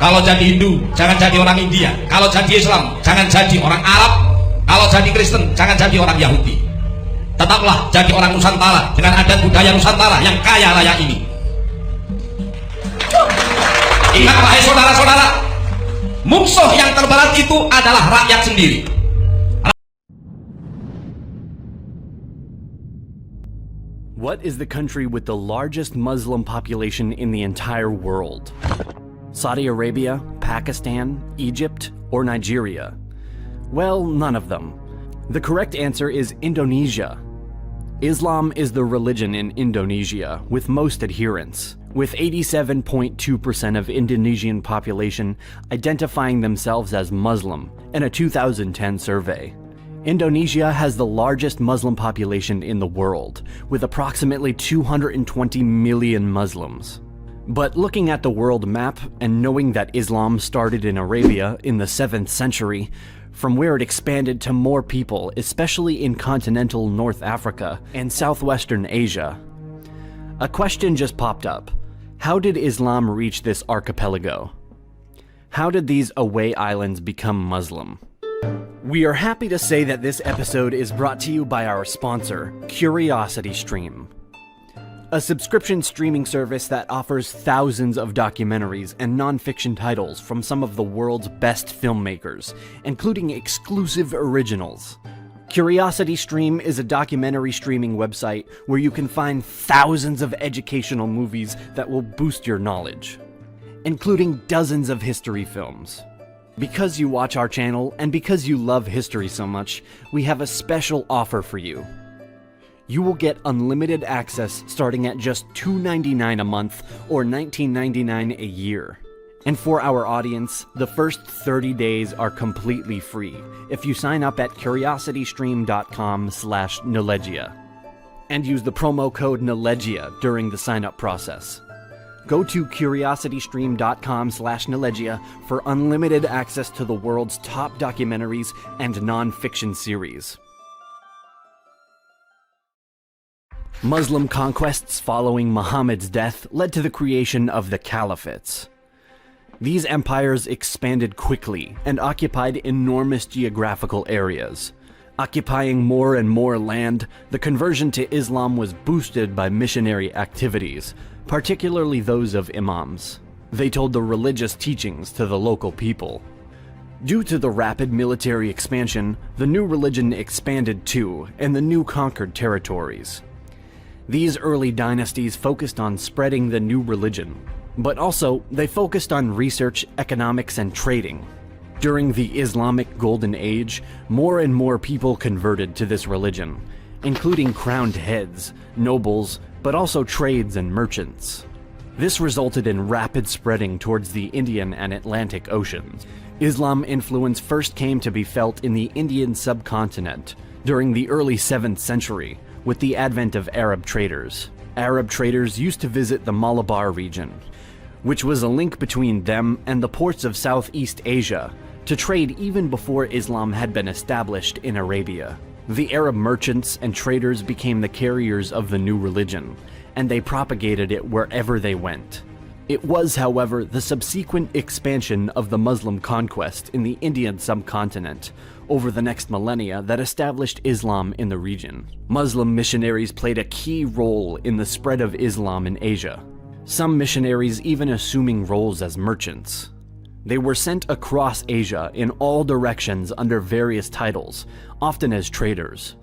Kalau jadi Hindu, jangan jadi orang India. Kalau jadi Islam, jangan jadi orang Arab. Kalau jadi Kristen, jangan jadi orang Yahudi. Tetaplah jadi orang Nusantara dengan adat budaya Nusantara yang kaya raya ini. Ingat wahai saudara-saudara, musuh yang terberat itu adalah rakyat sendiri. What is the country with the largest Muslim population in the entire world? Saudi Arabia, Pakistan, Egypt, or Nigeria? Well, none of them. The correct answer is Indonesia. Islam is the religion in Indonesia with most adherents, with 87.2% of Indonesian population identifying themselves as Muslim in a 2010 survey. Indonesia has the largest Muslim population in the world, with approximately 220 million Muslims. But looking at the world map and knowing that Islam started in Arabia in the 7th century, from where it expanded to more people, especially in continental North Africa and southwestern Asia, a question just popped up. How did Islam reach this archipelago? How did these away islands become Muslim? We are happy to say that this episode is brought to you by our sponsor, CuriosityStream, a subscription streaming service that offers thousands of documentaries and non-fiction titles from some of the world's best filmmakers, including exclusive originals. CuriosityStream is a documentary streaming website where you can find thousands of educational movies that will boost your knowledge, including dozens of history films. Because you watch our channel and because you love history so much, we have a special offer for you. You will get unlimited access starting at just $2.99 a month or $19.99 a year. And for our audience, the first 30 days are completely free if you sign up at curiositystream.com/Nelegia and use the promo code Nelegia during the sign-up process. Go to curiositystream.com/Nelegia for unlimited access to the world's top documentaries and non-fiction series. Muslim conquests following Muhammad's death led to the creation of the caliphates. These empires expanded quickly and occupied enormous geographical areas. Occupying more and more land, the conversion to Islam was boosted by missionary activities, particularly those of imams. They told the religious teachings to the local people. Due to the rapid military expansion, the new religion expanded too, in the new conquered territories. These early dynasties focused on spreading the new religion, but also they focused on research, economics, and trading. During the Islamic Golden Age, more and more people converted to this religion, including crowned heads, nobles, but also trades and merchants. This resulted in rapid spreading towards the Indian and Atlantic Oceans. Islam influence first came to be felt in the Indian subcontinent during the early 7th century with the advent of Arab traders. Arab traders used to visit the Malabar region, which was a link between them and the ports of Southeast Asia, to trade even before Islam had been established in Arabia. The Arab merchants and traders became the carriers of the new religion, and they propagated it wherever they went. It was, however, the subsequent expansion of the Muslim conquest in the Indian subcontinent over the next millennia that established Islam in the region. Muslim missionaries played a key role in the spread of Islam in Asia, some missionaries even assuming roles as merchants. They were sent across Asia in all directions under various titles, often as traders.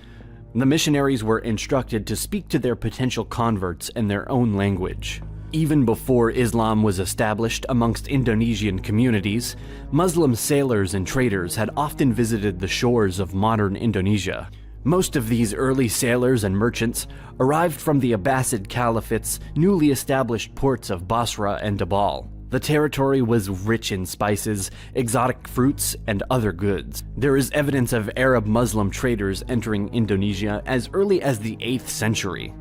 The missionaries were instructed to speak to their potential converts in their own language. Even before Islam was established amongst Indonesian communities, Muslim sailors and traders had often visited the shores of modern Indonesia. Most of these early sailors and merchants arrived from the Abbasid Caliphate's newly established ports of Basra and Dabal. The territory was rich in spices, exotic fruits, and other goods. There is evidence of Arab Muslim traders entering Indonesia as early as the 8th century.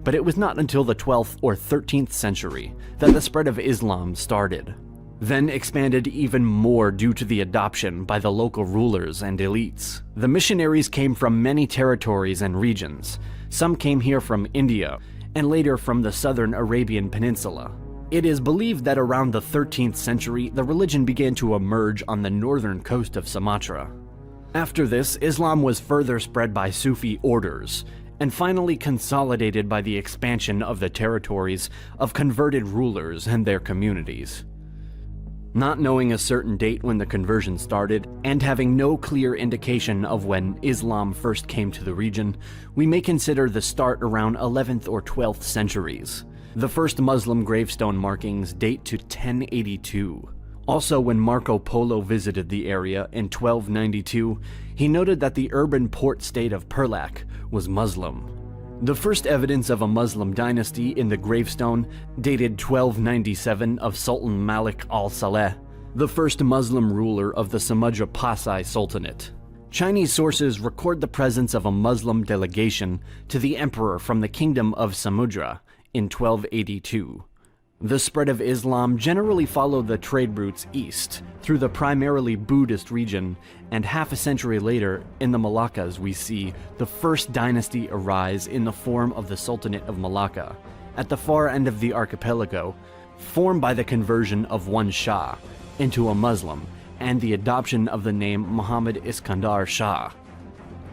But it was not until the 12th or 13th century that the spread of Islam started, then expanded even more due to the adoption by the local rulers and elites. The missionaries came from many territories and regions. Some came here from India, and later from the southern Arabian Peninsula. It is believed that around the 13th century, the religion began to emerge on the northern coast of Sumatra. After this, Islam was further spread by Sufi orders, and finally consolidated by the expansion of the territories of converted rulers and their communities. Not knowing a certain date when the conversion started, and having no clear indication of when Islam first came to the region, we may consider the start around 11th or 12th centuries. The first Muslim gravestone markings date to 1082. Also, when Marco Polo visited the area in 1292, he noted that the urban port state of Perlac was Muslim. The first evidence of a Muslim dynasty in the gravestone dated 1297 of Sultan Malik al-Saleh, the first Muslim ruler of the Samudra Pasai Sultanate. Chinese sources record the presence of a Muslim delegation to the emperor from the kingdom of Samudra in 1282. The spread of Islam generally followed the trade routes east, through the primarily Buddhist region, and half a century later, in the Malaccas we see the first dynasty arise in the form of the Sultanate of Malacca, at the far end of the archipelago, formed by the conversion of one Shah into a Muslim, and the adoption of the name Muhammad Iskandar Shah.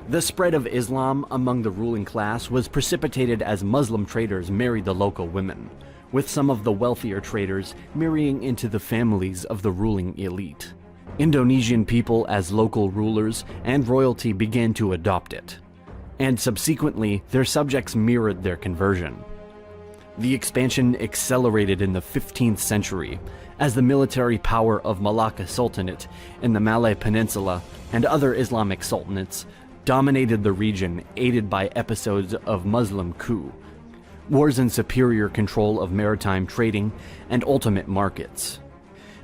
The spread of Islam among the ruling class was precipitated as Muslim traders married the local women, with some of the wealthier traders marrying into the families of the ruling elite. Indonesian people as local rulers and royalty began to adopt it, and subsequently their subjects mirrored their conversion. The expansion accelerated in the 15th century as the military power of Malacca Sultanate in the Malay Peninsula and other Islamic sultanates dominated the region, aided by episodes of Muslim coup, wars and superior control of maritime trading, and ultimate markets.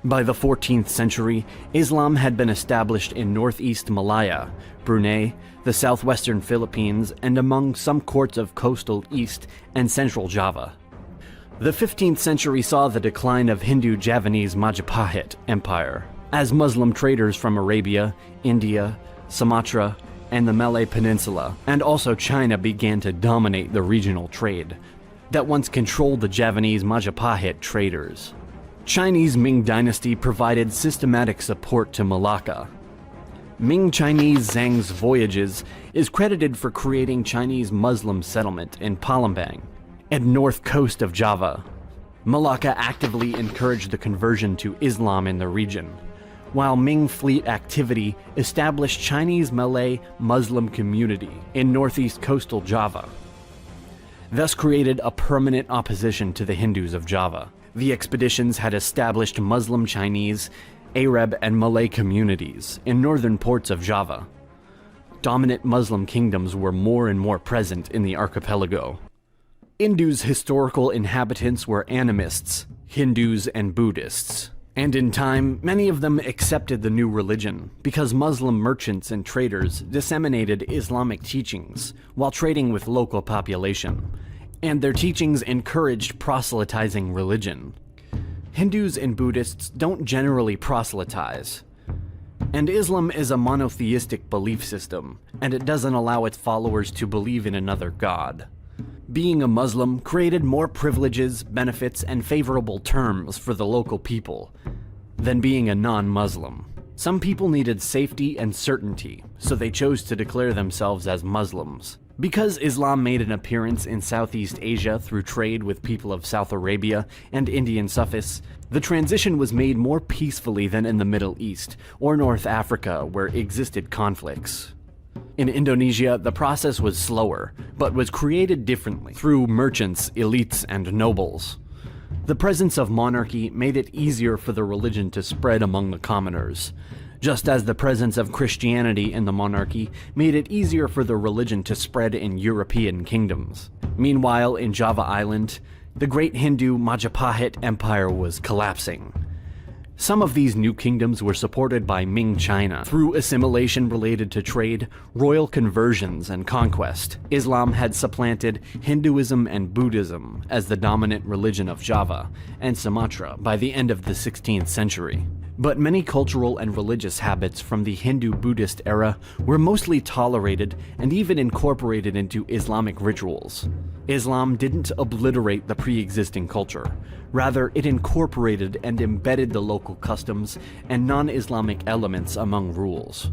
By the 14th century, Islam had been established in northeast Malaya, Brunei, the southwestern Philippines, and among some courts of coastal East and Central Java. The 15th century saw the decline of Hindu-Javanese Majapahit Empire, as Muslim traders from Arabia, India, Sumatra, and the Malay Peninsula, and also China began to dominate the regional trade that once controlled the Javanese Majapahit traders. Chinese Ming dynasty provided systematic support to Malacca. Ming Chinese Zhang's voyages is credited for creating Chinese Muslim settlement in Palembang and north coast of Java. Malacca actively encouraged the conversion to Islam in the region, while Ming fleet activity established Chinese Malay Muslim community in northeast coastal Java, thus created a permanent opposition to the Hindus of Java. The expeditions had established Muslim Chinese, Arab, and Malay communities in northern ports of Java. Dominant Muslim kingdoms were more and more present in the archipelago. Indu's historical inhabitants were animists, Hindus, and Buddhists. And in time, many of them accepted the new religion because Muslim merchants and traders disseminated Islamic teachings while trading with local population, and their teachings encouraged proselytizing religion. Hindus and Buddhists don't generally proselytize, and Islam is a monotheistic belief system, and it doesn't allow its followers to believe in another god. Being a Muslim created more privileges, benefits, and favorable terms for the local people than being a non-Muslim. Some people needed safety and certainty, so they chose to declare themselves as Muslims. Because Islam made an appearance in Southeast Asia through trade with people of South Arabia and Indian Sufis, the transition was made more peacefully than in the Middle East or North Africa, where existed conflicts. In Indonesia, the process was slower, but was created differently through merchants, elites, and nobles. The presence of monarchy made it easier for the religion to spread among the commoners, just as the presence of Christianity in the monarchy made it easier for the religion to spread in European kingdoms. Meanwhile, in Java Island, the great Hindu Majapahit Empire was collapsing. Some of these new kingdoms were supported by Ming China. Through assimilation related to trade, royal conversions, and conquest, Islam had supplanted Hinduism and Buddhism as the dominant religion of Java and Sumatra by the end of the 16th century. But many cultural and religious habits from the Hindu-Buddhist era were mostly tolerated and even incorporated into Islamic rituals. Islam didn't obliterate the pre-existing culture. Rather, it incorporated and embedded the local customs and non-Islamic elements among rules.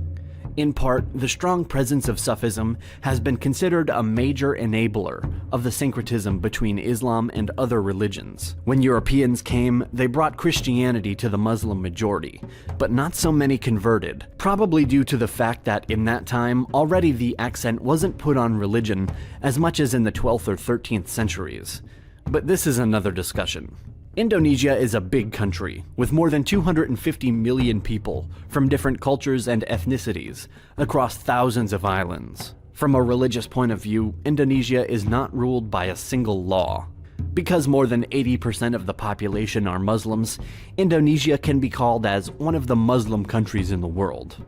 In part, the strong presence of Sufism has been considered a major enabler of the syncretism between Islam and other religions. When Europeans came, they brought Christianity to the Muslim majority, but not so many converted, probably due to the fact that in that time, already the accent wasn't put on religion as much as in the 12th or 13th centuries. But this is another discussion. Indonesia is a big country, with more than 250 million people from different cultures and ethnicities across thousands of islands. From a religious point of view, Indonesia is not ruled by a single law. Because more than 80% of the population are Muslims, Indonesia can be called as one of the Muslim countries in the world.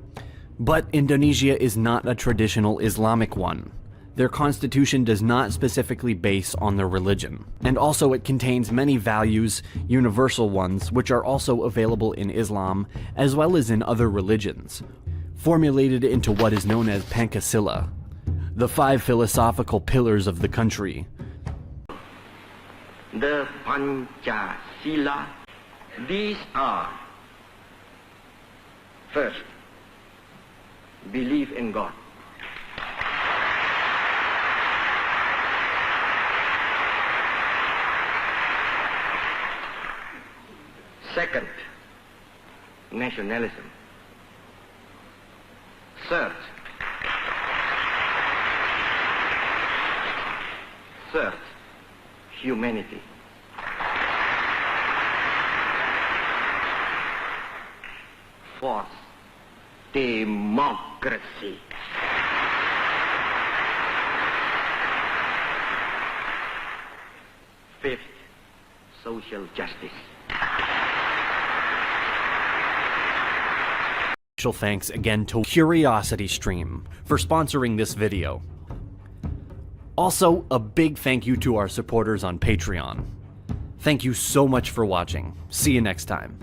But Indonesia is not a traditional Islamic one. Their constitution does not specifically base on their religion, and also it contains many values, universal ones, which are also available in Islam as well as in other religions, formulated into what is known as Pancasila, the 5 philosophical pillars of the country. The Pancasila, these are: first, believe in God. Second, nationalism. Third, humanity. Fourth, democracy. Fifth, social justice. Special thanks again to CuriosityStream for sponsoring this video. Also, a big thank you to our supporters on Patreon. Thank you so much for watching. See you next time.